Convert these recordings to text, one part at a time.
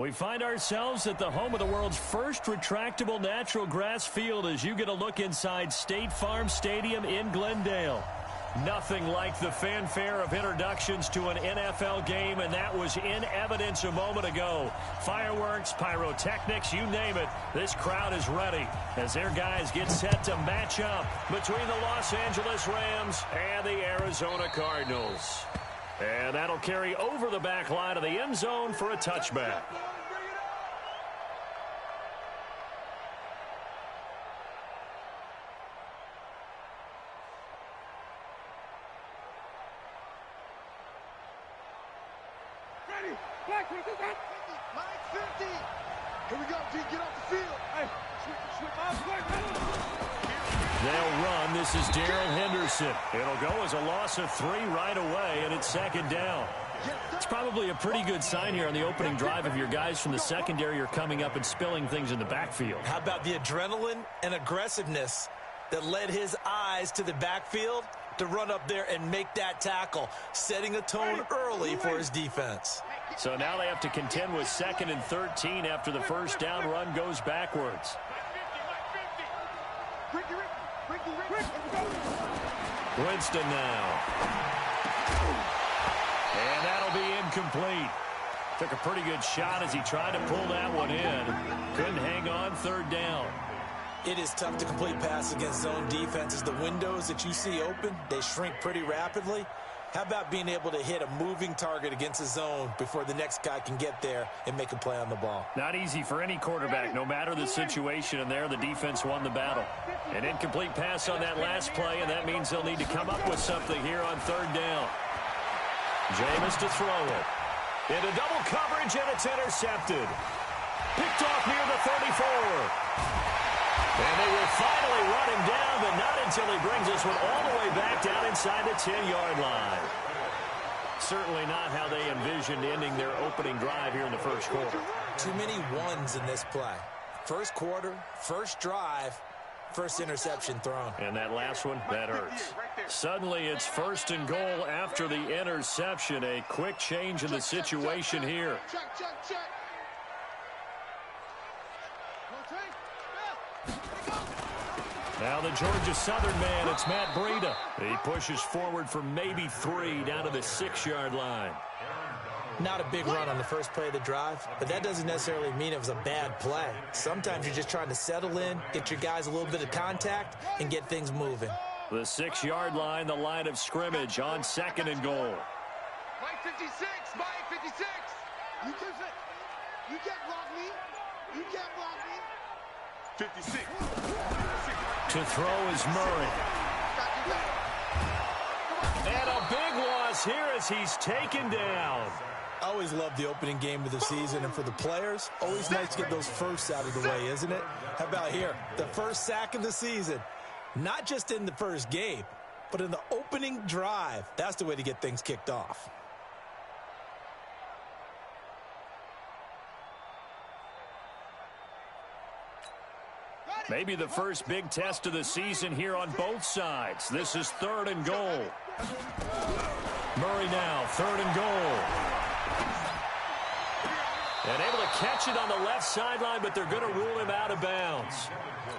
We find ourselves at the home of the world's first retractable natural grass field as you get a look inside State Farm Stadium in Glendale. Nothing like the fanfare of introductions to an NFL game, and that was in evidence a moment ago. Fireworks, pyrotechnics, you name it, this crowd is ready as their guys get set to match up between the Los Angeles Rams and the Arizona Cardinals. And that'll carry over the back line of the end zone for a touchback. Ready? Black, what is that? Mike 50. Here we go, G. Get off the field. Hey, they'll run. This is Darrell Henderson. It'll go as a loss of 3 right away, and it's second down. It's probably a pretty good sign here on the opening drive if your guys from the secondary are coming up and spilling things in the backfield. How about the adrenaline and aggressiveness that led his eyes to the backfield to run up there and make that tackle, setting a tone early for his defense. So now they have to contend with 2nd and 13 after the first down run goes backwards. Winston now. And that'll be incomplete. Took a pretty good shot as he tried to pull that one in. Couldn't hang on 3rd down. It is tough to complete pass against zone defenses. The windows that you see open, they shrink pretty rapidly. How about being able to hit a moving target against a zone before the next guy can get there and make a play on the ball? Not easy for any quarterback, no matter the situation, and there the defense won the battle. An incomplete pass on that last play, and that means they'll need to come up with something here on 3rd down. Jameis to throw it. Into double coverage, and it's intercepted. Picked off near the 34. And they will finally run him down, but not until he brings this one all the way back down inside the 10-yard line. Certainly not how they envisioned ending their opening drive here in the first quarter. Too many ones in this play. First quarter, first drive, first interception thrown. And that last one, that hurts. Suddenly it's 1st and goal after the interception. A quick change in the situation here. Now the Georgia Southern man, it's Matt Breida. He pushes forward for maybe 3 down to the 6-yard line. Not a big run on the first play of the drive, but that doesn't necessarily mean it was a bad play. Sometimes you're just trying to settle in, get your guys a little bit of contact, and get things moving. The 6-yard line, the line of scrimmage on 2nd and goal. Mike 56, Mike 56. You can't block me. You can't block me. 56. To throw is Murray. And a big loss here as he's taken down. I always love the opening game of the season, and for the players, always nice to get those firsts out of the way, isn't it? How about here? The first sack of the season. Not just in the first game, but in the opening drive. That's the way to get things kicked off. Maybe the first big test of the season here on both sides. This is 3rd and goal. Murray now, 3rd and goal. And able to catch it on the left sideline, but they're going to rule him out of bounds.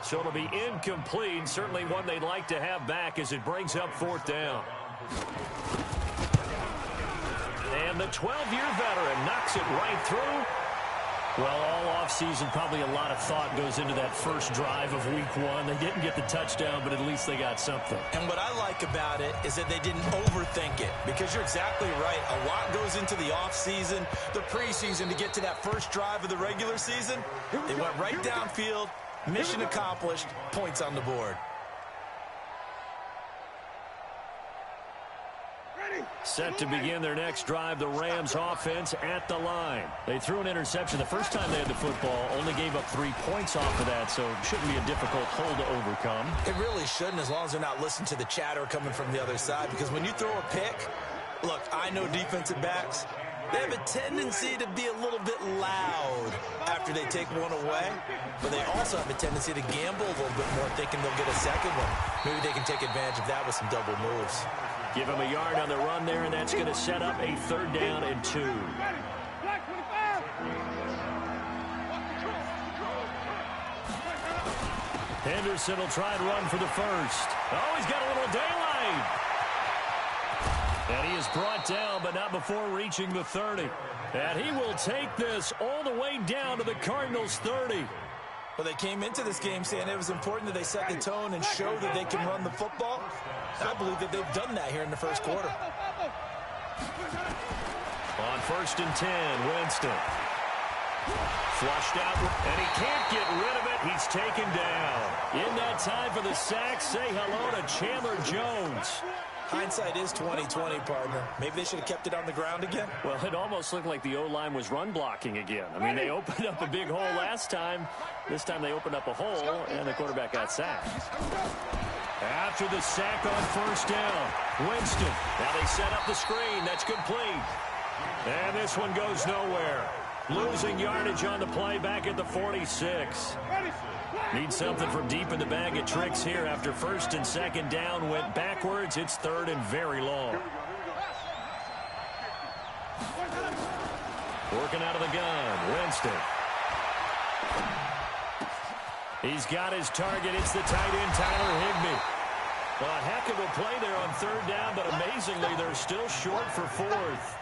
So it'll be incomplete, certainly one they'd like to have back as it brings up 4th down. And the 12-year veteran knocks it right through. Well, all offseason, probably a lot of thought goes into that first drive of week 1. They didn't get the touchdown, but at least they got something. And what I like about it is that they didn't overthink it, because you're exactly right. A lot goes into the offseason, the preseason to get to that first drive of the regular season. They went right downfield, mission accomplished, points on the board. Set to begin their next drive, the Rams offense at the line. They threw an interception the first time they had the football, only gave up 3 points off of that, so it shouldn't be a difficult hole to overcome. It really shouldn't, as long as they're not listening to the chatter coming from the other side, because when you throw a pick, look, I know defensive backs, they have a tendency to be a little bit loud after they take one away, but they also have a tendency to gamble a little bit more, thinking they'll get a second one. Maybe they can take advantage of that with some double moves. Give him a yard on the run there, and that's going to set up a 3rd down and 2. Henderson will try and run for the first. Oh, he's got a little daylight. And he is brought down, but not before reaching the 30. And he will take this all the way down to the Cardinals' 30. Well, they came into this game saying it was important that they set the tone and show that they can run the football. I believe that they've done that here in the first quarter. On 1st and 10, Winston. Flushed out, and he can't get rid of it. He's taken down. In that time for the sack, say hello to Chandler Jones. Hindsight is 20/20, partner. Maybe they should have kept it on the ground again. Well, it almost looked like the O-line was run blocking again. I mean, they opened up a big hole last time. This time they opened up a hole, and the quarterback got sacked. After the sack on 1st down, Winston. Now they set up the screen. That's complete. And this one goes nowhere. Losing yardage on the play back at the 46. Need something from deep in the bag of tricks here after 1st and 2nd down went backwards. It's 3rd and very long. Working out of the gun, Winston. He's got his target. It's the tight end, Tyler Higbee. Well, a heck of a play there on 3rd down, but amazingly, they're still short for 4th.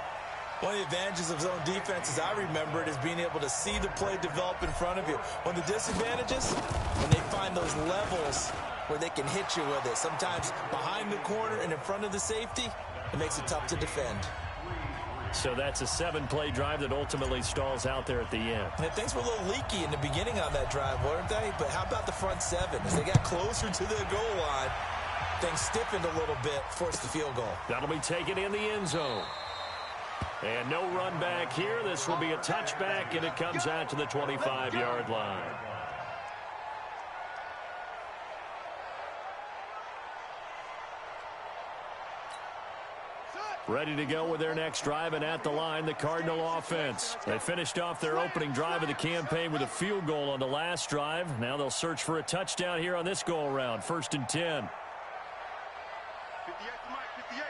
One of the advantages of zone defense, as I remember it, is being able to see the play develop in front of you. One of the disadvantages, when they find those levels where they can hit you with it. Sometimes behind the corner and in front of the safety, it makes it tough to defend. So that's a 7-play drive that ultimately stalls out there at the end. And things were a little leaky in the beginning on that drive, weren't they? But how about the front 7? As they got closer to the goal line, things stiffened a little bit, forced the field goal. That'll be taken in the end zone. And no run back here. This will be a touchback, and it comes out to the 25-yard line. Ready to go with their next drive, and at the line, the Cardinal offense. They finished off their opening drive of the campaign with a field goal on the last drive. Now they'll search for a touchdown here on this go-around. 1st and 10. 58 to Mike, 58.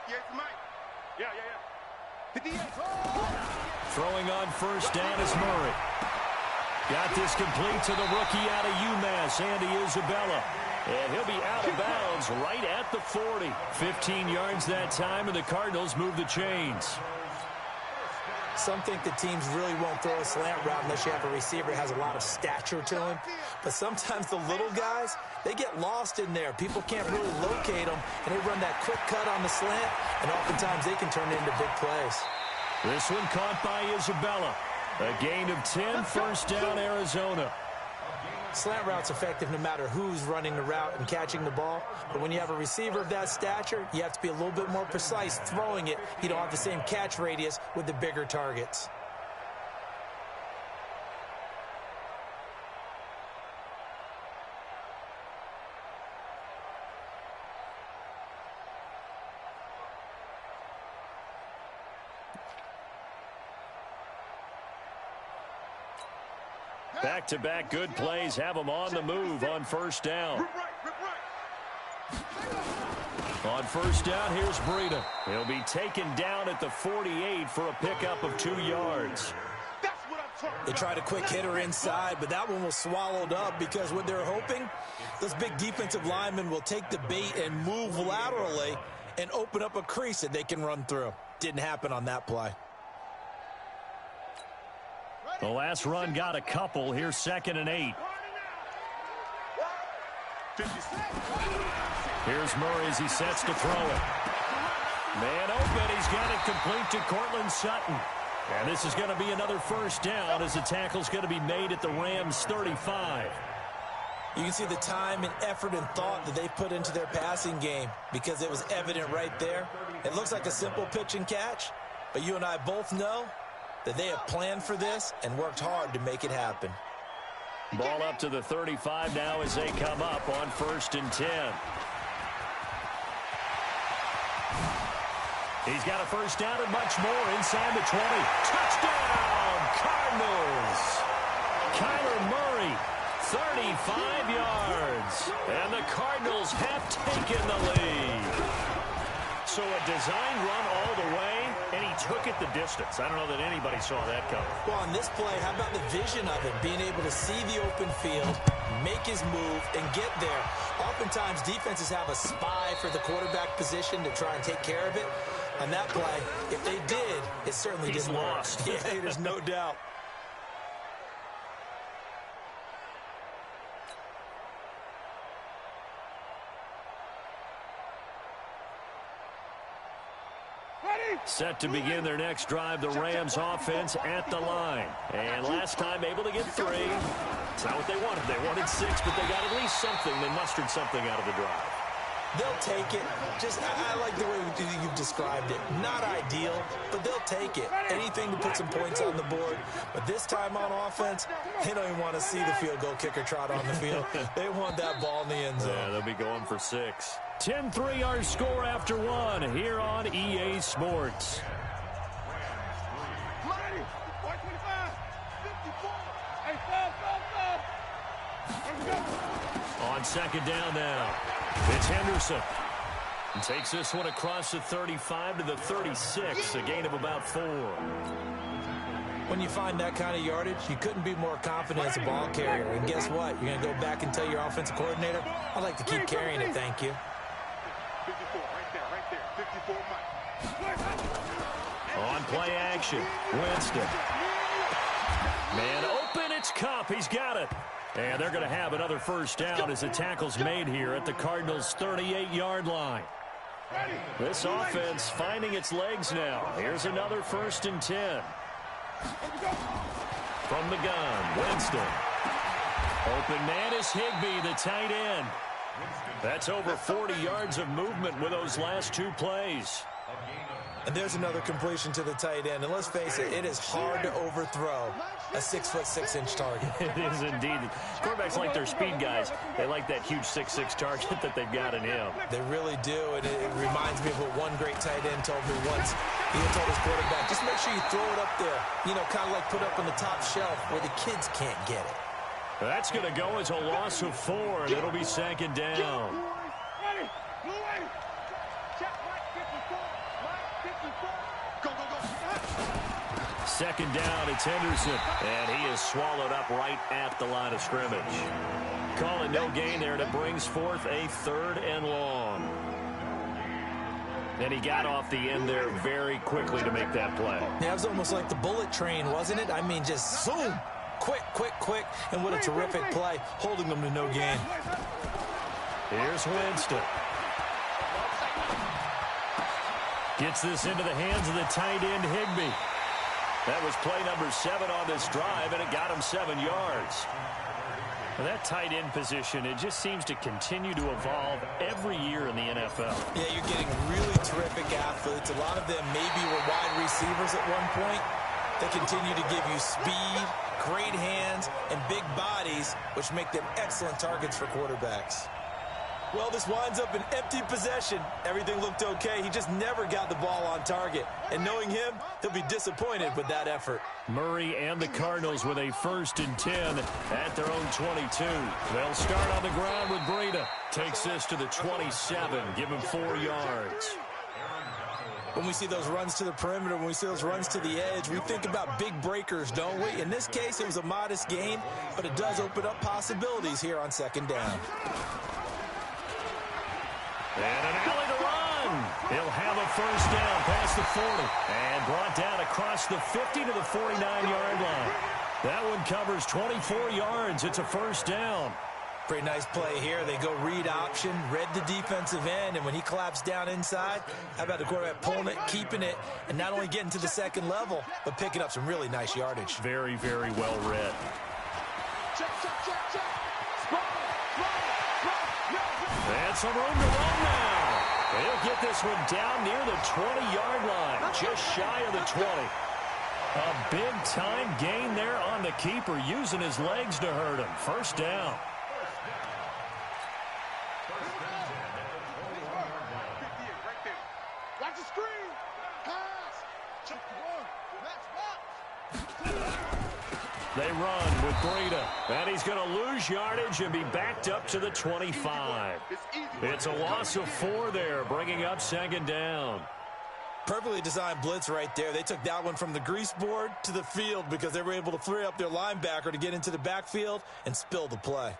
58 to Mike. Yeah. 58. Throwing on 1st down is Murray. Got this complete to the rookie out of UMass, Andy Isabella. And he'll be out of bounds right at the 40. 15 yards that time, and the Cardinals move the chains. Some think the teams really won't throw a slant route unless you have a receiver that has a lot of stature to him. But sometimes the little guys, they get lost in there. People can't really locate them, and they run that quick cut on the slant, and oftentimes they can turn it into big plays. This one caught by Isabella. A gain of 10, 1st down, Arizona. Slant route's effective no matter who's running the route and catching the ball. But when you have a receiver of that stature, you have to be a little bit more precise throwing it. You don't have the same catch radius with the bigger targets. Back-to-back good plays have them on the move on 1st down. On 1st down, here's Breida. He'll be taken down at the 48 for a pickup of 2 yards. They tried a quick hitter inside, but that one was swallowed up because what they're hoping, those big defensive linemen will take the bait and move laterally and open up a crease that they can run through. Didn't happen on that play. The last run got a couple. Here's 2nd and 8. Here's Murray as he sets to throw it. Man open. He's got it complete to Cortland Sutton. And this is going to be another 1st down as the tackle's going to be made at the Rams' 35. You can see the time and effort and thought that they put into their passing game because it was evident right there. It looks like a simple pitch and catch, but you and I both know that they have planned for this and worked hard to make it happen. Ball up to the 35 now as they come up on 1st and 10. He's got a 1st down and much more inside the 20. Touchdown, Cardinals! Kyler Murray, 35 yards. And the Cardinals have taken the lead. So a design run all the way. And he took it the distance. I don't know that anybody saw that coming. Well, on this play, how about the vision of him, being able to see the open field, make his move, and get there. Oftentimes, defenses have a spy for the quarterback position to try and take care of it. On that play, if they did, it certainly didn't work. Lost. Yeah, there's no doubt. Set to begin their next drive, the Rams offense at the line. And last time able to get 3. It's not what they wanted. They wanted 6, but they got at least something. They mustered something out of the drive. They'll take it. I like the way you've described it. Not ideal, but they'll take it. Anything to put some points on the board. But this time on offense, they don't even want to see the field goal kicker trot on the field. They want that ball in the end zone. Yeah, they'll be going for 6. 10-3 our score after 1 here on EA Sports. On second down now, it's Henderson. He takes this one across the 35 to the 36, a gain of about 4. When you find that kind of yardage, you couldn't be more confident as a ball carrier. And guess what? You're going to go back and tell your offensive coordinator, I'd like to keep carrying it, thank you. 54, right there, 54, Mike. On play action, Winston. Man open, it's Kupp. He's got it. And they're going to have another first down as the tackle's made here at the Cardinals' 38-yard line. This offense finding its legs now. Here's another 1st and 10. From the gun, Winston. Open man is Higbee, the tight end. That's over 40 yards of movement with those last 2 plays. And there's another completion to the tight end. And let's face it, it is hard to overthrow a 6'6" target. It is indeed. Quarterbacks like their speed guys. They like that huge 6'6" target that they've got in him. They really do. And it reminds me of what one great tight end told me once. He told his quarterback, just make sure you throw it up there. You know, kind of like put up on the top shelf where the kids can't get it. That's going to go as a loss of 4, and it'll be second down. Second down, it's Henderson, and he is swallowed up right at the line of scrimmage. Call it no gain there, and it brings forth a 3rd and long. And he got off the end there very quickly to make that play. Yeah, it was almost like the bullet train, wasn't it? I mean, just zoom, quick, and what a terrific play, holding them to no gain. Here's Winston. Gets this into the hands of the tight end, Higbee. That was play number 7 on this drive, and it got him 7 yards. Well, that tight end position, it just seems to continue to evolve every year in the NFL. Yeah, you're getting really terrific athletes. A lot of them maybe were wide receivers at one point. They continue to give you speed, great hands, and big bodies, which make them excellent targets for quarterbacks. Well, this winds up an empty possession. Everything looked okay. He just never got the ball on target. And knowing him, he'll be disappointed with that effort. Murray and the Cardinals with a 1st and 10 at their own 22. They'll start on the ground with Breida. Takes this to the 27. Give him 4 yards. When we see those runs to the perimeter, when we see those runs to the edge, we think about big breakers, don't we? In this case, it was a modest gain, but it does open up possibilities here on second down. And an alley to run. He'll have a first down past the 40. And brought down across the 50 to the 49-yard line. That one covers 24 yards. It's a first down. Pretty nice play here. They go read option, read the defensive end, and when he collapsed down inside, how about the quarterback pulling it, keeping it, and not only getting to the second level, but picking up some really nice yardage. Very, very well read. And some room to run now. He'll get this one down near the 20-yard line, just shy of the 20. A big-time gain there on the keeper, using his legs to hurt him. First down. Watch the screen. Pass. Check the run. Next box. They run with Breida, and he's going to lose yardage and be backed up to the 25. It's a loss of 4 there, bringing up second down. Perfectly designed blitz right there. They took that one from the grease board to the field because they were able to free up their linebacker to get into the backfield and spill the play.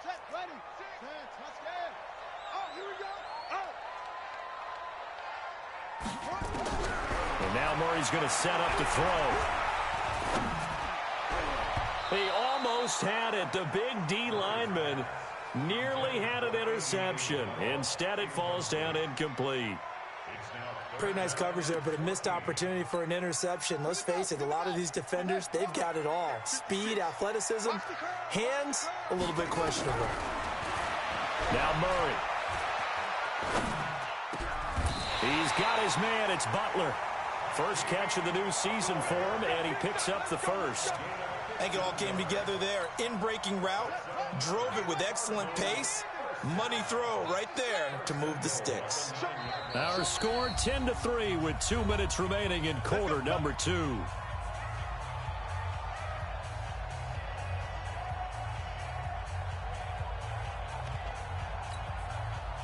Set, ready, set, touchdown. Oh, here we go. Oh. And now Murray's going to set up to throw. He almost had it. The big D lineman nearly had an interception. Instead, it falls down incomplete. Pretty nice coverage there, but a missed opportunity for an interception. Let's face it, a lot of these defenders, they've got it all. Speed, athleticism, hands, a little bit questionable. Now Murray. He's got his man. It's Butler. First catch of the new season for him, and he picks up the first. I think it all came together there. In-breaking route, drove it with excellent pace. Money throw right there to move the sticks. Our score 10-3 with 2 minutes remaining in quarter number 2.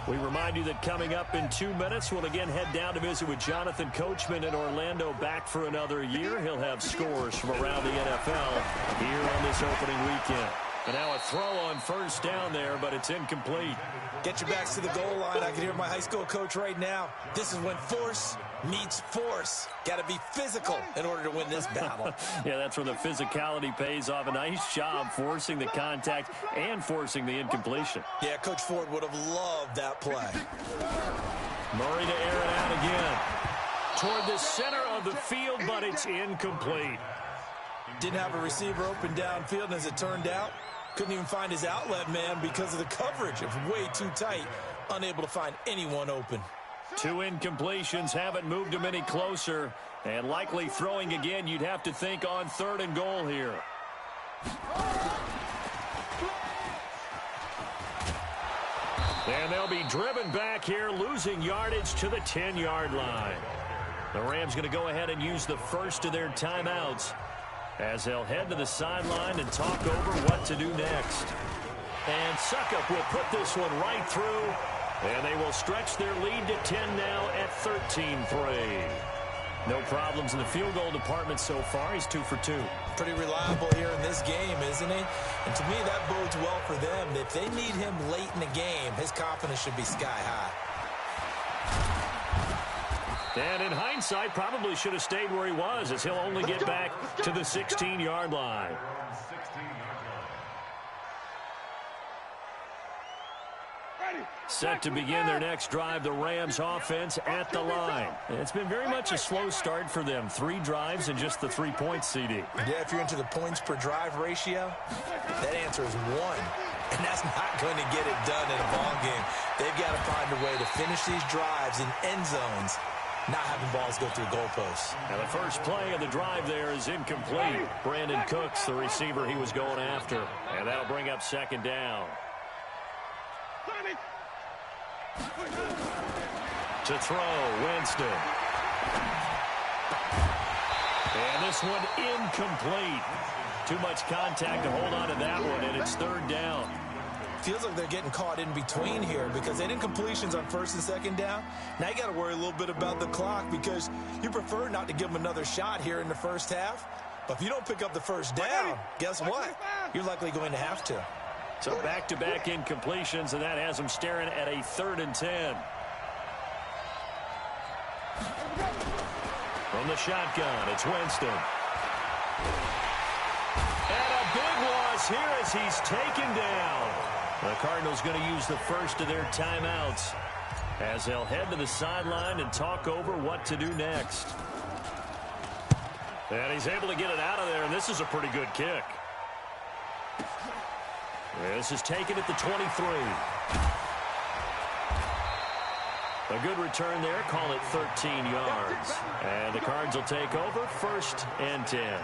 We remind you that coming up in 2 minutes, we'll again head down to visit with Jonathan Coachman in Orlando, back for another year. He'll have scores from around the NFL here on this opening weekend. And now a throw on first down there, but it's incomplete. Get your backs to the goal line. I can hear my high school coach right now. This is when force meets force. Got to be physical in order to win this battle. Yeah, that's where the physicality pays off. A nice job forcing the contact and forcing the incompletion. Yeah, Coach Ford would have loved that play. Murray to air it out again. Toward the center of the field, but it's incomplete. Didn't have a receiver open downfield, and as it turned out, couldn't even find his outlet man because of the coverage. It was way too tight, unable to find anyone open. 2 incompletions haven't moved him any closer, and likely throwing again, you'd have to think on 3rd and goal here. And they'll be driven back here, losing yardage to the 10-yard line. The Rams going to go ahead and use the first of their timeouts as they'll head to the sideline and talk over what to do next. And Suckup will put this one right through, and they will stretch their lead to 10 now at 13-3. No problems in the field goal department so far. He's 2 for 2. Pretty reliable here in this game, isn't he? And to me, that bodes well for them. If they need him late in the game, his confidence should be sky high. And in hindsight, probably should have stayed where he was, as he'll only get back to the 16-yard line. Set to begin their next drive, the Rams offense at the line. It's been very much a slow start for them. 3 drives and just the 3 points, CD. Yeah, if you're into the points per drive ratio, that answer is 1. And that's not going to get it done in a ball game. They've got to find a way to finish these drives in end zones, not having balls go through goalposts. Now the first play of the drive there is incomplete. Brandon Cooks, the receiver he was going after. And that'll bring up 2nd down. To throw, Winston. And this one incomplete. Too much contact to hold on to that one, and it's 3rd down. Feels like they're getting caught in between here because they did incompletions on 1st and 2nd down. Now you got to worry a little bit about the clock because you prefer not to give them another shot here in the first half. But if you don't pick up the first down, guess what? You're likely going to have to. So back-to-back incompletions, and that has them staring at a 3rd and 10. From the shotgun, it's Winston. And a big loss here as he's taken down. The Cardinals going to use the first of their timeouts as they'll head to the sideline and talk over what to do next. And he's able to get it out of there, and this is a pretty good kick. This is taken at the 23. A good return there. Call it 13 yards. And the Cards will take over 1st and 10.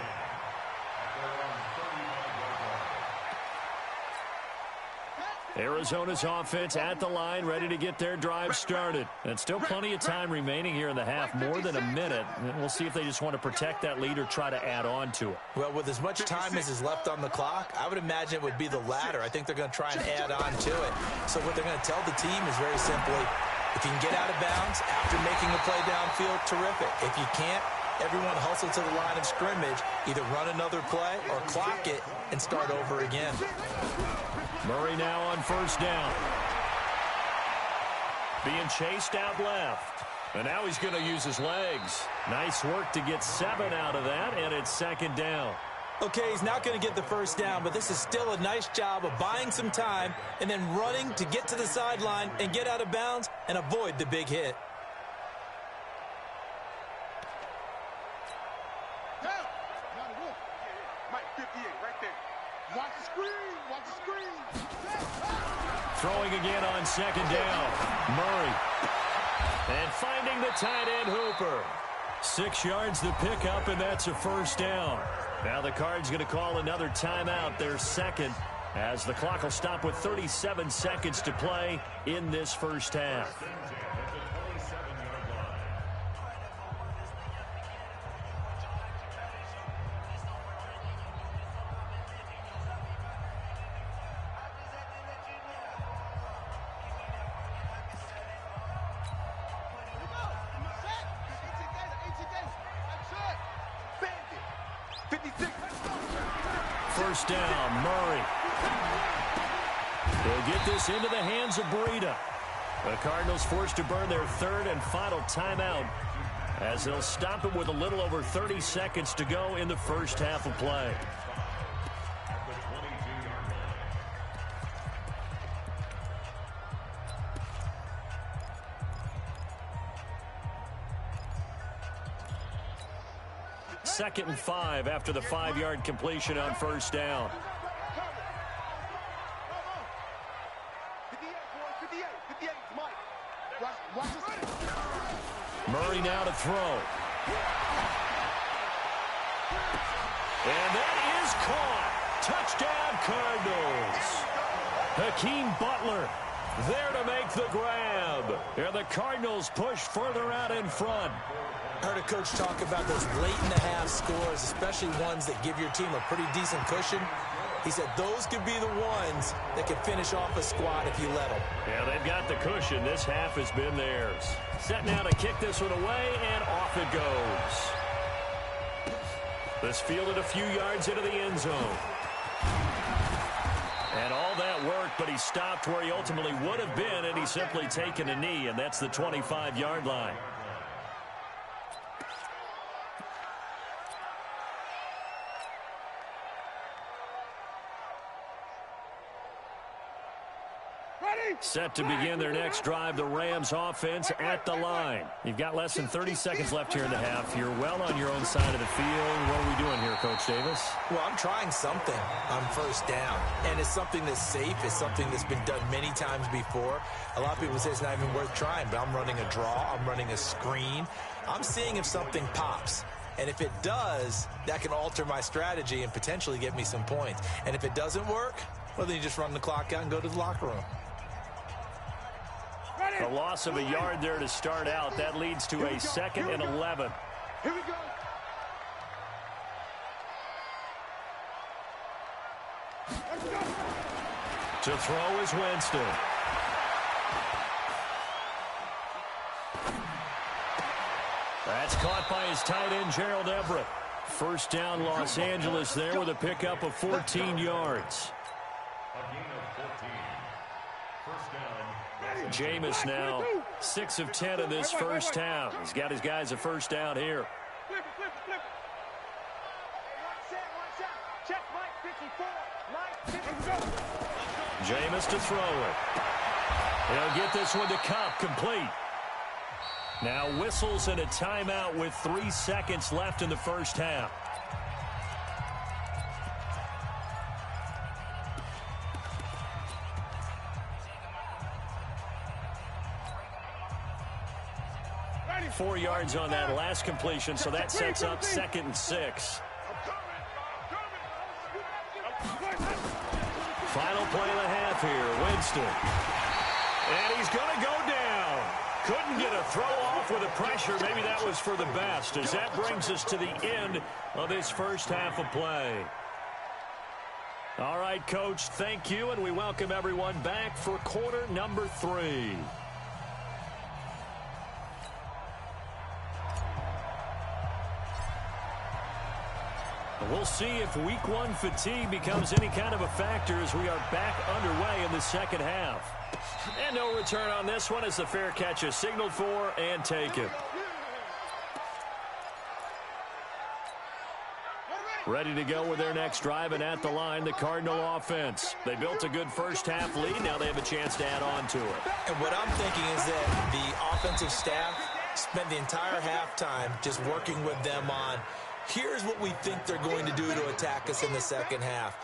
Arizona's offense at the line, ready to get their drive started. And still plenty of time remaining here in the half, more than a minute. And we'll see if they just want to protect that lead or try to add on to it. Well, with as much time as is left on the clock, I would imagine it would be the latter. I think they're going to try and add on to it. So what they're going to tell the team is very simply, if you can get out of bounds after making a play downfield, terrific. If you can't, everyone hustle to the line of scrimmage, either run another play or clock it and start over again. Murray now on first down. Being chased out left. And now he's going to use his legs. Nice work to get 7 out of that, and it's second down. Okay, he's not going to get the first down, but this is still a nice job of buying some time and then running to get to the sideline and get out of bounds and avoid the big hit. Throwing again on second down. Murray. And finding the tight end Hooper. 6 yards the pickup, and that's a first down. Now the Cards going to call another timeout, their second, as the clock will stop with 37 seconds to play in this first half. First down, Murray. He'll get this into the hands of Breida. The Cardinals forced to burn their third and final timeout as they'll stop it with a little over 30 seconds to go in the first half of play. Second and 5 after the 5-yard completion on first down. Murray now to throw. And that is caught. Touchdown, Cardinals. Hakeem Butler there to make the grab. And the Cardinals push further out in front. I heard a coach talk about those late-in-the-half scores, especially ones that give your team a pretty decent cushion. He said those could be the ones that could finish off a squad if you let them. Yeah, they've got the cushion. This half has been theirs. Set now to kick this one away, and off it goes. This fielded a few yards into the end zone. And all that work, but he stopped where he ultimately would have been, and he's simply taken a knee, and that's the 25-yard line. Set to begin their next drive, the Rams offense at the line. You've got less than 30 seconds left here in the half. You're well on your own side of the field. What are we doing here, Coach Davis? Well, I'm trying something on first down, and it's something that's safe. It's something that's been done many times before. A lot of people say it's not even worth trying, but I'm running a draw. I'm running a screen. I'm seeing if something pops. And if it does, that can alter my strategy and potentially get me some points. And if it doesn't work, well, then you just run the clock out and go to the locker room. A loss of a yard there to start out. That leads to a 2nd and 11. Here we go. To throw is Winston. That's caught by his tight end, Gerald Everett. First down, Los Angeles there with a pickup of 14 yards. Jameis now 6 of 10 in this first half. He's got his guys a first down here. Jameis to throw it. He'll get this one to Cup, complete. Now whistles and a timeout with 3 seconds left in the first half. Ready. 4 yards on that last completion, so that sets up 2nd and 6. Final play of the half here. Munster. And he's going to go down. Couldn't get a throw off with the pressure. Maybe that was for the best, as that brings us to the end of this first half of play. All right, Coach, thank you, and we welcome everyone back for quarter number 3. We'll see if week 1 fatigue becomes any kind of a factor as we are back underway in the second half. And no return on this one as the fair catch is signaled for and taken. Ready to go with their next drive, and at the line, the Cardinal offense. They built a good first half lead. Now they have a chance to add on to it. And what I'm thinking is that the offensive staff spent the entire halftime just working with them on, here's what we think they're going to do to attack us in the second half.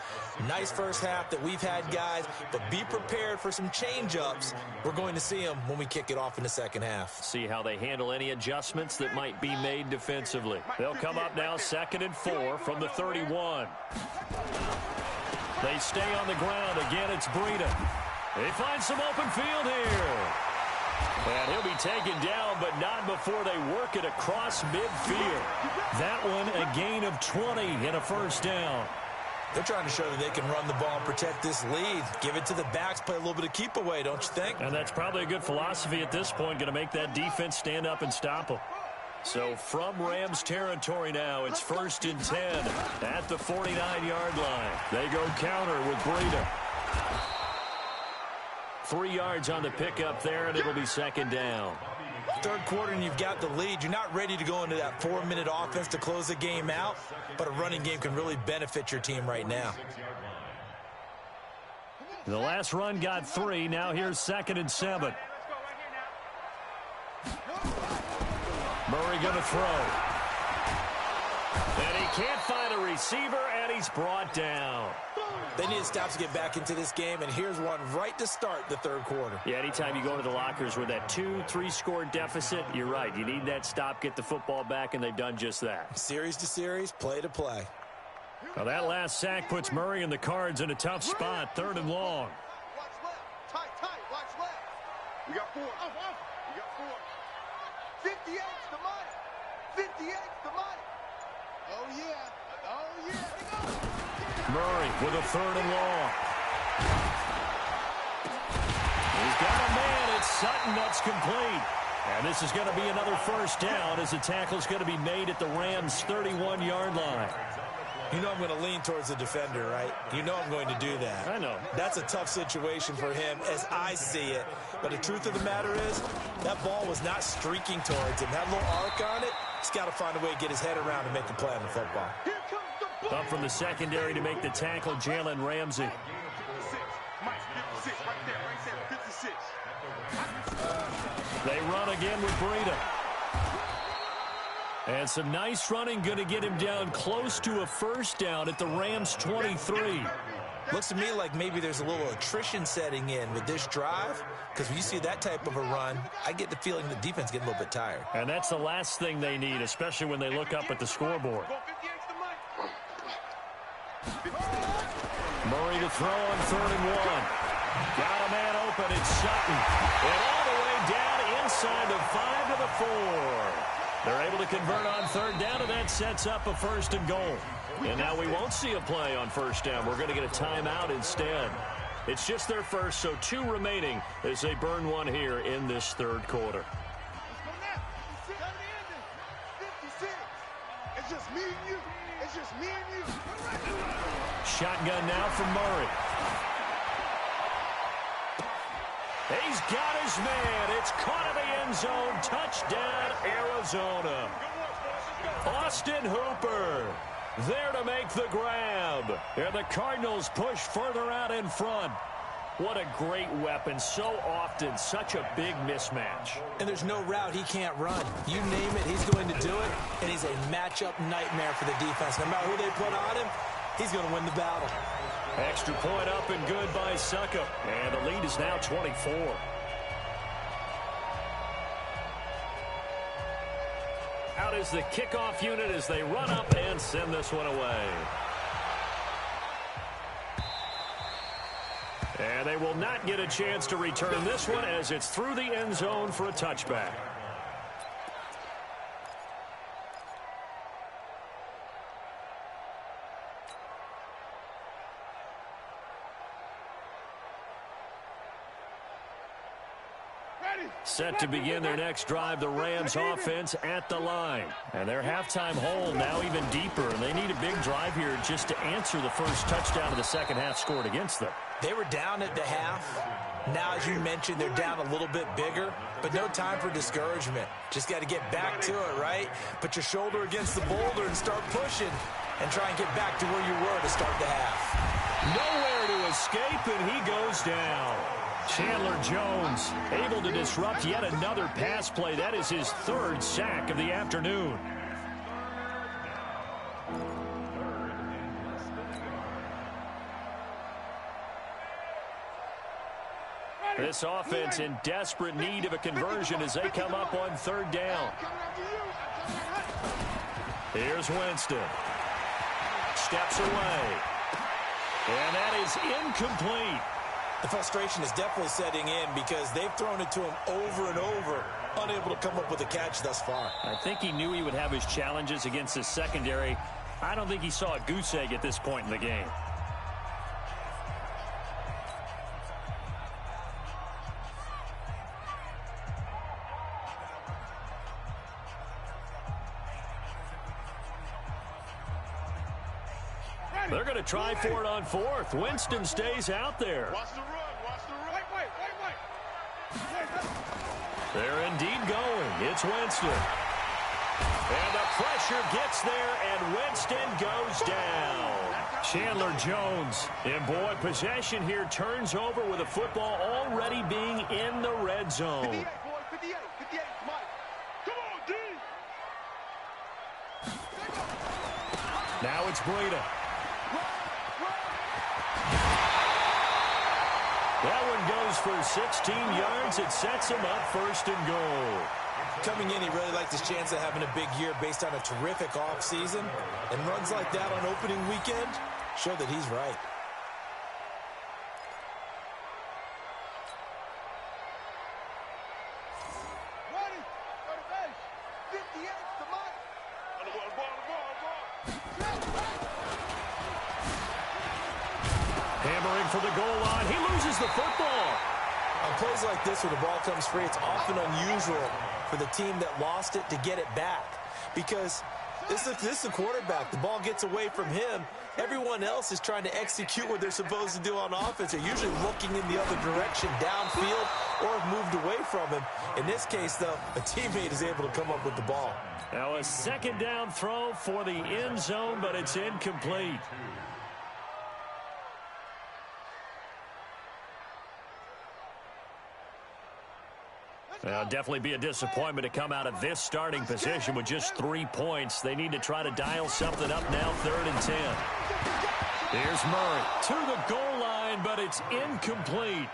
Nice first half that we've had, guys, but be prepared for some change-ups. We're going to see them when we kick it off in the second half. See how they handle any adjustments that might be made defensively. They'll come up now 2nd and 4 from the 31. They stay on the ground. Again, it's Breida. They find some open field here. And he'll be taken down, but not before they work it across midfield. That one, a gain of 20 and a first down. They're trying to show that they can run the ball and protect this lead. Give it to the backs, play a little bit of keep away, don't you think? And that's probably a good philosophy at this point, going to make that defense stand up and stop them. So from Rams territory now, it's 1st and 10 at the 49-yard line. They go counter with Breida. 3 yards on the pickup there, and it'll be 2nd down. Third quarter, and you've got the lead. You're not ready to go into that 4-minute offense to close the game out, but a running game can really benefit your team right now. The last run got 3. Now here's 2nd and 7. Murray going to throw. And he can't find a receiver, and he's brought down. They need stops to get back into this game, and here's one right to start the third quarter. Yeah, anytime you go to the lockers with that 2-3 score deficit, you're right. You need that stop, get the football back, and they've done just that. Series to series, play to play. Well, that last sack puts Murray and the Cards in a tough spot, 3rd and long. Watch left. Tight. Watch left. We got 4. We got 4. 58's the money. 58's the money. Oh, yeah. Here we go. Murray with a 3rd and long. He's got a man. It's Sutton. That's complete. And this is going to be another first down as the tackle's going to be made at the Rams' 31-yard line. You know I'm going to lean towards the defender, right? You know I'm going to do that. I know. That's a tough situation for him as I see it. But the truth of the matter is, that ball was not streaking towards him. That little arc on it, he's got to find a way to get his head around and make a play on the football. Up from the secondary to make the tackle, Jalen Ramsey. 56. Right there. 56. They run again with Breida. And some nice running, going to get him down close to a first down at the Rams' 23. Looks to me like maybe there's a little attrition setting in with this drive, because when you see that type of a run, I get the feeling the defense getting a little bit tired. And that's the last thing they need, especially when they look up at the scoreboard. Murray to throw on 3rd and 1. Got a man open. It's Sutton. And all the way down inside the 5 to the 4. They're able to convert on 3rd down, and that sets up a 1st and goal. And now we won't see a play on 1st down. We're going to get a timeout instead. It's just their first, so 2 remaining as they burn one here in this 3rd quarter. It's just me and you. It's just me and you. Shotgun now from Murray. He's got his man. It's caught in the end zone. Touchdown, Arizona. Austin Hooper there to make the grab. And the Cardinals push further out in front. What a great weapon. So often, such a big mismatch. And there's no route he can't run. You name it, he's going to do it. And he's a matchup nightmare for the defense. No matter who they put on him, he's going to win the battle. Extra point up and good by Suckup. And the lead is now 24. Out is the kickoff unit as they run up and send this one away. And they will not get a chance to return this one as it's through the end zone for a touchback. Set to begin their next drive, the Rams offense at the line. And their halftime hole now even deeper. And they need a big drive here just to answer the first touchdown of the second half scored against them. They were down at the half. Now, as you mentioned, they're down a little bit bigger, but no time for discouragement. Just got to get back to it, right? Put your shoulder against the boulder and start pushing and try and get back to where you were to start the half. Nowhere to escape, and he goes down. Chandler Jones able to disrupt yet another pass play. That is his third sack of the afternoon. This offense in desperate need of a conversion as they come up on third down. Here's Winston. Steps away. And that is incomplete. The frustration is definitely setting in because they've thrown it to him over and over, unable to come up with a catch thus far. I think he knew he would have his challenges against his secondary. I don't think he saw a goose egg at this point in the game. They're going to try for it on fourth. Winston stays out there. Watch the run. Watch the run. Wait. They're indeed going. It's Winston. And the pressure gets there, and Winston goes down. Chandler Jones, and boy, possession here turns over with the football already being in the red zone. 58, boy. 58. Mike. Come on, D. Now it's Breida. That one goes for 16 yards. It sets him up first and goal. Coming in, he really liked his chance of having a big year based on a terrific offseason. And runs like that on opening weekend show that he's right. Ready. 58 to Mike. Hammering for the goal line. He loses the football. On plays like this where the ball comes free, it's often unusual for the team that lost it to get it back. Because this is the quarterback. The ball gets away from him. Everyone else is trying to execute what they're supposed to do on offense. They're usually looking in the other direction, downfield, or have moved away from him. In this case, though, a teammate is able to come up with the ball. Now a second down throw for the end zone, but it's incomplete. Well, definitely be a disappointment to come out of this starting position with just 3 points. They need to try to dial something up now, 3rd and 10. Here's Murray to the goal line, but it's incomplete.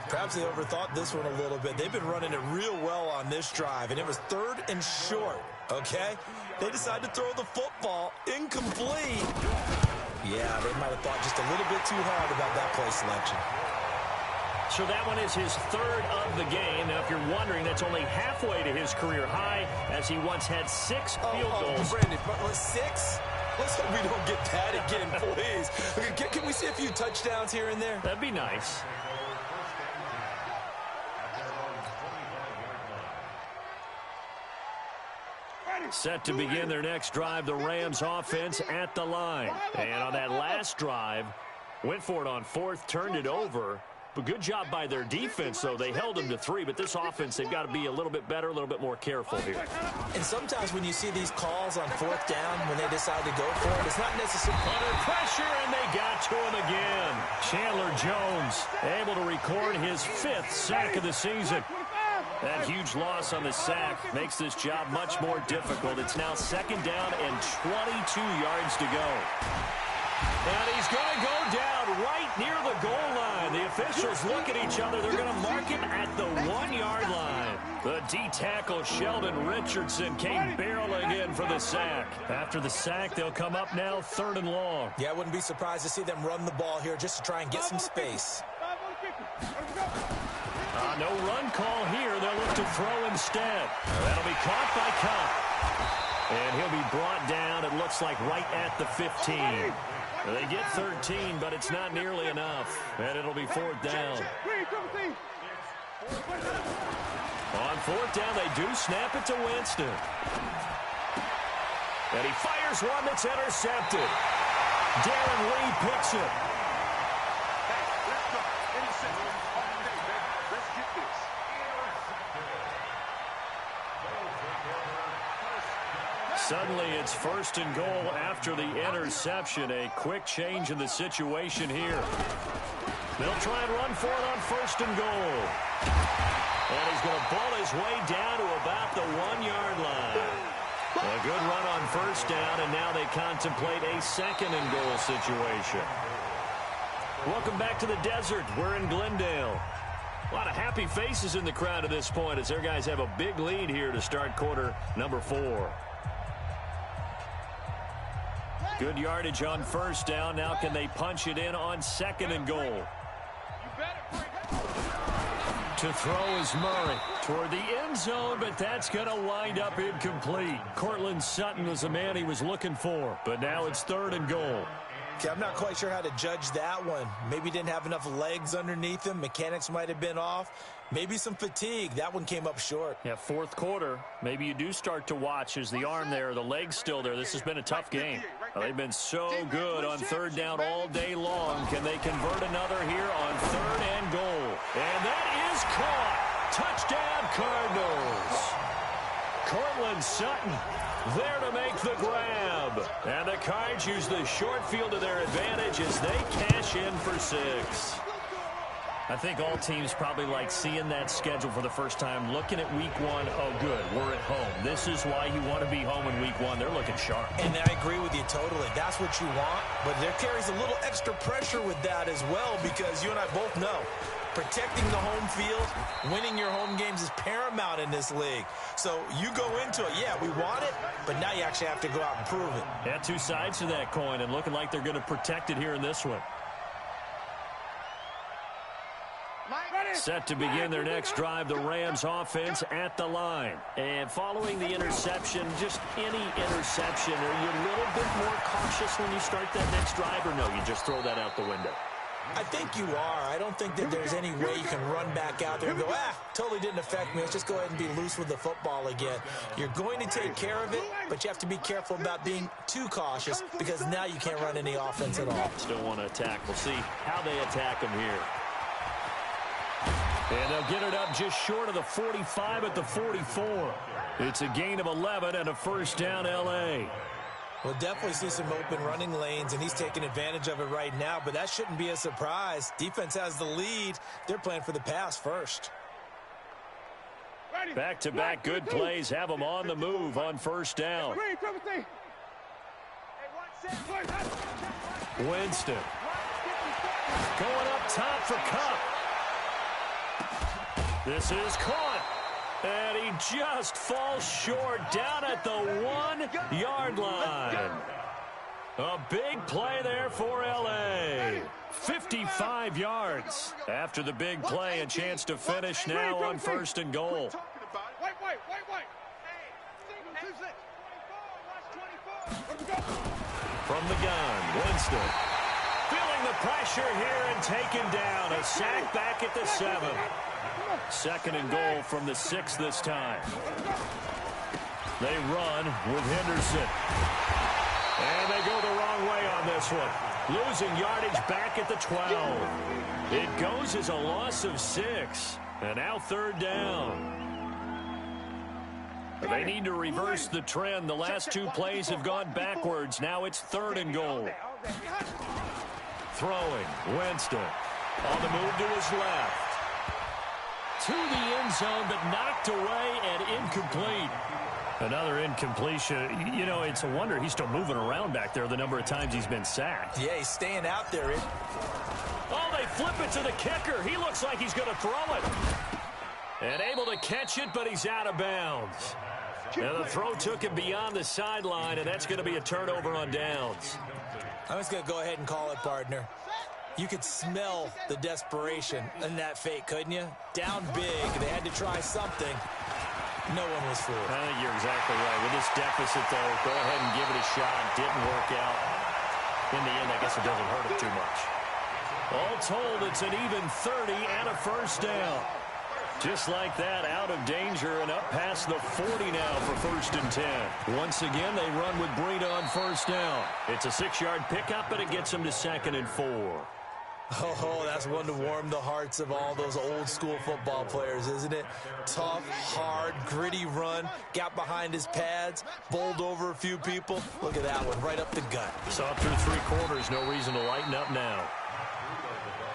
Perhaps they overthought this one a little bit. They've been running it real well on this drive, and it was 3rd and short, okay? They decided to throw the football incomplete. Yeah, they might have thought just a little bit too hard about that play selection. So that one is his 3rd of the game. Now, if you're wondering, that's only halfway to his career high, as he once had 6 field goals. Brandon, 6? Let's hope we don't get that again, please. Okay, can we see a few touchdowns here and there? That'd be nice. Set to begin their next drive, the Rams offense at the line. And on that last drive, went for it on 4th, turned it over. But good job by their defense, though. They held them to 3, but this offense, they've got to be a little bit better, a little bit more careful here. And sometimes when you see these calls on 4th down, when they decide to go for it, it's not necessarily under pressure, and they got to him again. Chandler Jones able to record his 5th sack of the season. That huge loss on the sack makes this job much more difficult. It's now 2nd down and 22 yards to go. And he's going to go down right near the goal line. The officials look at each other. They're going to mark him at the 1-yard line. The D-tackle, Sheldon Richardson, came barreling in for the sack. After the sack, they'll come up now 3rd and long. Yeah, I wouldn't be surprised to see them run the ball here just to try and get some space. No run call here. They'll look to throw instead. That'll be caught by Cup. And he'll be brought down, it looks like, right at the 15. They get 13, but it's not nearly enough. And it'll be fourth down. On fourth down, they do snap it to Winston. And he fires one that's intercepted. Darren Lee picks it. Suddenly, it's first and goal after the interception. A quick change in the situation here. They'll try and run for it on first and goal. And he's going to ball his way down to about the 1-yard line. A good run on first down, and now they contemplate a second and goal situation. Welcome back to the desert. We're in Glendale. A lot of happy faces in the crowd at this point as their guys have a big lead here to start quarter number 4. Good yardage on first down. Now can they punch it in on second and goal? To throw is Murray toward the end zone, but that's going to wind up incomplete. Cortland Sutton was the man he was looking for, but now it's third and goal. Okay, I'm not quite sure how to judge that one. Maybe didn't have enough legs underneath him. Mechanics might have been off. Maybe some fatigue. That one came up short. Yeah, fourth quarter. Maybe you do start to watch as the arm there, the leg's still there. This has been a tough game. They've been so good on third down all day long. Can they convert another here on third and goal? And that is caught. Touchdown, Cardinals. Cortland Sutton there to make the grab. And the Cards use the short field to their advantage as they cash in for 6. I think all teams probably like seeing that schedule for the first time, looking at week 1. Oh, good, we're at home. This is why you want to be home in week 1. They're looking sharp. And I agree with you totally. That's what you want. But there carries a little extra pressure with that as well, because you and I both know protecting the home field, winning your home games is paramount in this league. So you go into it, yeah, we want it, but now you actually have to go out and prove it. Yeah, two sides to that coin, and looking like they're going to protect it here in this one. Set to begin their next drive, the Rams offense at the line. And following the interception, just any interception, are you a little bit more cautious when you start that next drive, or no, you just throw that out the window? I think you are. I don't think that there's any way you can run back out there and go, totally didn't affect me. Let's just go ahead and be loose with the football again. You're going to take care of it, but you have to be careful about being too cautious because now you can't run any offense at all. Still want to attack. We'll see how they attack them here. And they'll get it up just short of the 45 at the 44. It's a gain of 11 and a first down, L.A. We'll definitely see some open running lanes, and he's taking advantage of it right now, but that shouldn't be a surprise. Defense has the lead. They're playing for the pass first. Back-to-back good plays have them on the move on first down. Winston going up top for Cup. This is caught, and he just falls short down at the 1-yard line. A big play there for L.A. 55 yards. After the big play, a chance to finish now on first and goal. From the gun, Winston. Feeling the pressure here and taken down. A sack back at the 7. Second and goal from the 6 this time. They run with Henderson. And they go the wrong way on this one. Losing yardage back at the 12. It goes as a loss of 6. And now third down. They need to reverse the trend. The last 2 plays have gone backwards. Now it's third and goal. Throwing, Winston. On the move to his left. To the end zone, but knocked away and incomplete. Another incompletion. You know, it's a wonder he's still moving around back there the number of times he's been sacked. Yeah, he's staying out there. Oh, they flip it to the kicker. He looks like he's going to throw it. And able to catch it, but he's out of bounds. And the throw took him beyond the sideline, and that's going to be a turnover on downs. I'm just going to go ahead and call it, partner. You could smell the desperation in that fake, couldn't you? Down big, they had to try something. No one was fooled. I think you're exactly right. With this deficit, though, go ahead and give it a shot. Didn't work out. In the end, I guess it doesn't hurt him too much. All told, it's an even 30 and a first down. Just like that, out of danger and up past the 40 now for 1st and 10. Once again, they run with Breida on first down. It's a 6-yard pickup, but it gets them to 2nd and 4. Oh, that's one to warm the hearts of all those old-school football players, isn't it? Tough, hard, gritty run, got behind his pads, bowled over a few people. Look at that one, right up the gut. Saw through 3 quarters, no reason to lighten up now.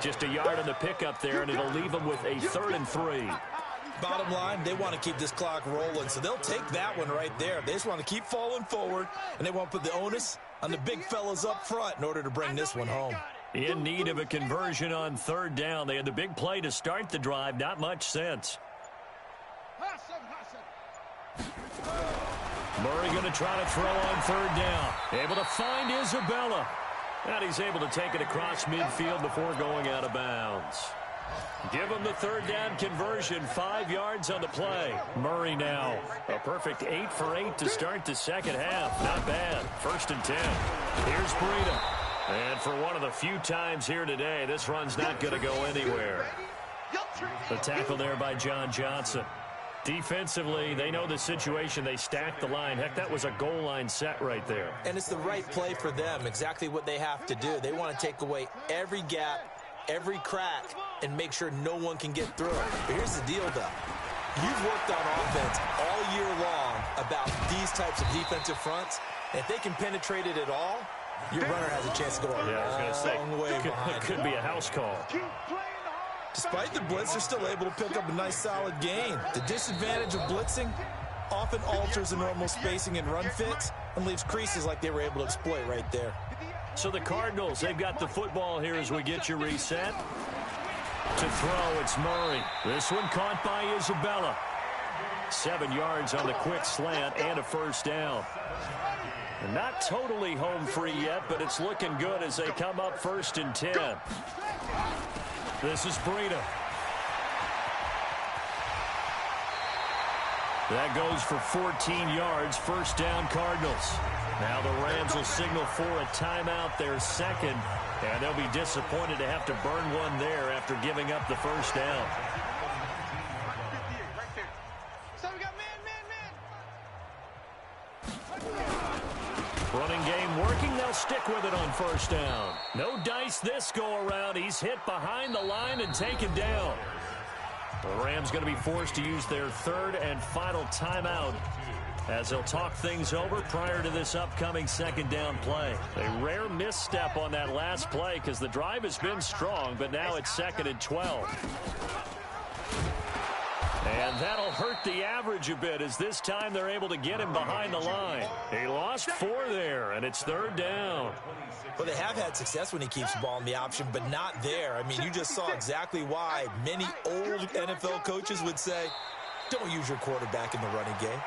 Just a yard on the pickup there, and it'll leave them with a 3rd and 3. Bottom line, they want to keep this clock rolling, so they'll take that one right there. They just want to keep falling forward, and they want to put the onus on the big fellas up front in order to bring this one home. In need of a conversion on 3rd down. They had the big play to start the drive. Not much sense. Murray going to try to throw on 3rd down. Able to find Isabella. And he's able to take it across midfield before going out of bounds. Give him the 3rd down conversion. 5 yards on the play. Murray now. A perfect 8 for 8 to start the second half. Not bad. 1st and 10. Here's Breida. And for one of the few times here today, this run's not going to go anywhere. The tackle there by John Johnson. Defensively, they know the situation. They stack the line. Heck, that was a goal line set right there. And it's the right play for them, exactly what they have to do. They want to take away every gap, every crack, and make sure no one can get through it. But here's the deal, though. You've worked on offense all year long about these types of defensive fronts. And if they can penetrate it at all, your runner has a chance to go a long way behind. Could be a house call. Despite the blitz, they're still able to pick up a nice solid gain. The disadvantage of blitzing often alters the normal spacing and run fits and leaves creases like they were able to exploit right there. So the Cardinals, they've got the football here as we get you reset. To throw, it's Murray. This one caught by Isabella. 7 yards on the quick slant and a first down. Not totally home free yet, but it's looking good as they come up 1st and 10. This is Breida. That goes for 14 yards. First down, Cardinals. Now the Rams will signal for a timeout, their second, and they'll be disappointed to have to burn one there after giving up the first down. Running game working. They'll stick with it on first down. No dice this go-around. He's hit behind the line and taken down. The Rams going to be forced to use their 3rd and final timeout as they'll talk things over prior to this upcoming 2nd down play. A rare misstep on that last play because the drive has been strong, but now it's 2nd and 12. And that'll hurt the average a bit as this time they're able to get him behind the line. He lost 4 there, and it's 3rd down. Well, they have had success when he keeps the ball in the option, but not there. I mean, you just saw exactly why many old NFL coaches would say, don't use your quarterback in the running game.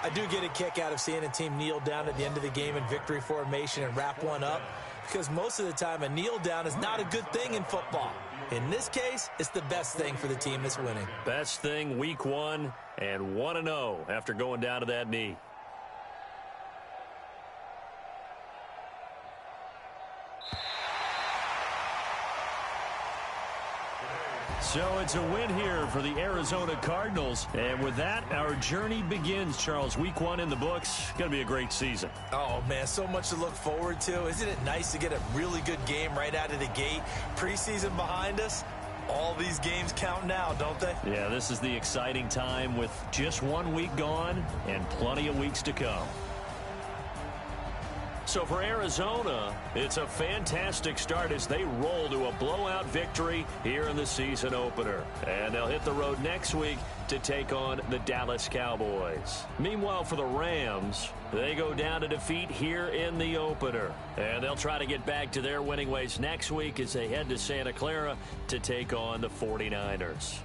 I do get a kick out of seeing a team kneel down at the end of the game in victory formation and wrap one up, because most of the time a kneel down is not a good thing in football. In this case, it's the best thing for the team that's winning. Best thing week 1 and 1-0 after going down to that knee. So it's a win here for the Arizona Cardinals. And with that, our journey begins, Charles. Week 1 in the books. Going to be a great season. Oh, man, so much to look forward to. Isn't it nice to get a really good game right out of the gate? Preseason behind us. All these games count now, don't they? Yeah, this is the exciting time with just 1 week gone and plenty of weeks to come. So for Arizona, it's a fantastic start as they roll to a blowout victory here in the season opener. And they'll hit the road next week to take on the Dallas Cowboys. Meanwhile, for the Rams, they go down to defeat here in the opener. And they'll try to get back to their winning ways next week as they head to Santa Clara to take on the 49ers.